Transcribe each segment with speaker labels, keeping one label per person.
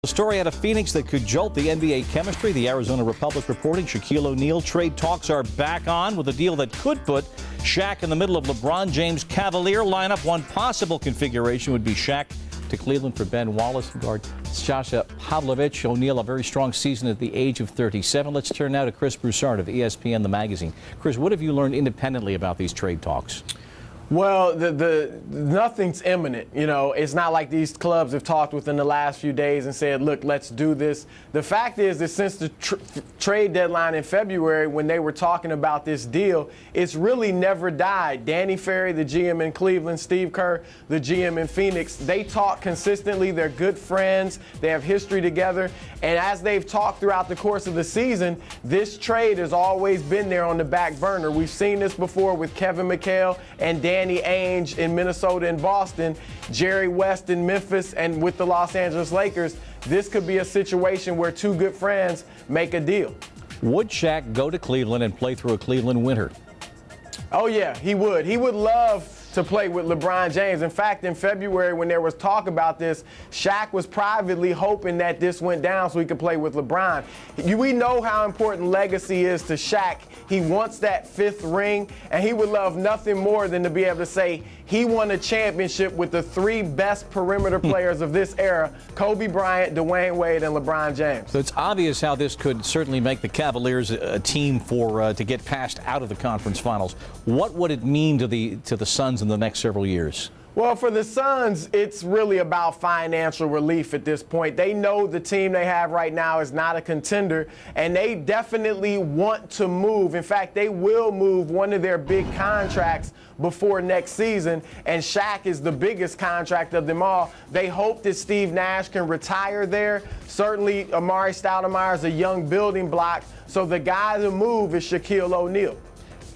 Speaker 1: A story out of Phoenix that could jolt the NBA chemistry. The Arizona Republic reporting Shaquille O'Neal trade talks are back on with a deal that could put Shaq in the middle of LeBron James' Cavalier lineup. One possible configuration would be Shaq to Cleveland for Ben Wallace and guard Sasha Pavlovich. O'Neal, a very strong season at the age of 37. Let's turn now to Chris Broussard of ESPN, the magazine. Chris, what have you learned independently about these trade talks?
Speaker 2: Well, nothing's imminent. You know, it's not like these clubs have talked within the last few days and said, look, let's do this. The fact is that since the trade deadline in February, when they were talking about this deal, it's really never died. Danny Ferry, the GM in Cleveland, Steve Kerr, the GM in Phoenix, they talk consistently. They're good friends. They have history together. And as they've talked throughout the course of the season, this trade has always been there on the back burner. We've seen this before with Kevin McHale and Danny Ainge in Minnesota and Boston, Jerry West in Memphis, and with the Los Angeles Lakers. This could be a situation where two good friends make a deal.
Speaker 1: Would Shaq go to Cleveland and play through a Cleveland winter?
Speaker 2: Oh, yeah, he would. He would love to play with LeBron James. In fact, in February, when there was talk about this, Shaq was privately hoping that this went down so he could play with LeBron. We know how important legacy is to Shaq. He wants that fifth ring, and he would love nothing more than to be able to say he won a championship with the three best perimeter players of this era, Kobe Bryant, Dwayne Wade, and LeBron James.
Speaker 1: So it's obvious how this could certainly make the Cavaliers a team to get passed out of the conference finals. What would it mean to the Suns in the next several years?
Speaker 2: Well, for the Suns, it's really about financial relief at this point. They know the team they have right now is not a contender, and they definitely want to move. In fact, they will move one of their big contracts before next season, and Shaq is the biggest contract of them all. They hope that Steve Nash can retire there. Certainly, Amari Stoudemire is a young building block, so the guy to move is Shaquille O'Neal.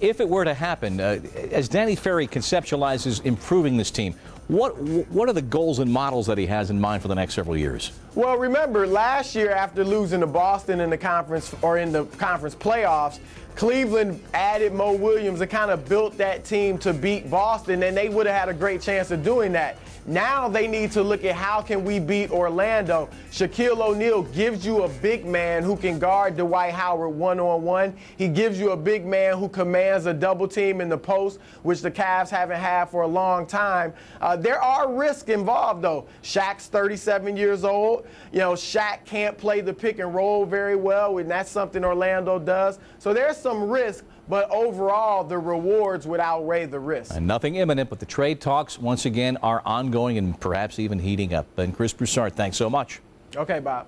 Speaker 1: If it were to happen, as Danny Ferry conceptualizes improving this team, what are the goals and models that he has in mind for the next several years?
Speaker 2: Well, remember, last year after losing to Boston in the conference playoffs, Cleveland added Mo Williams and kind of built that team to beat Boston, and they would have had a great chance of doing that. Now they need to look at how can we beat Orlando. Shaquille O'Neal gives you a big man who can guard Dwight Howard one-on-one. He gives you a big man who commands a double team in the post, which the Cavs haven't had for a long time. There are risks involved, though. Shaq's 37 years old. You know, Shaq can't play the pick and roll very well, and that's something Orlando does. So there's some risk, but overall, the rewards would outweigh the risk.
Speaker 1: And nothing imminent, but the trade talks, once again, are ongoing and perhaps even heating up. And Chris Broussard, thanks so much.
Speaker 2: Okay, Bob.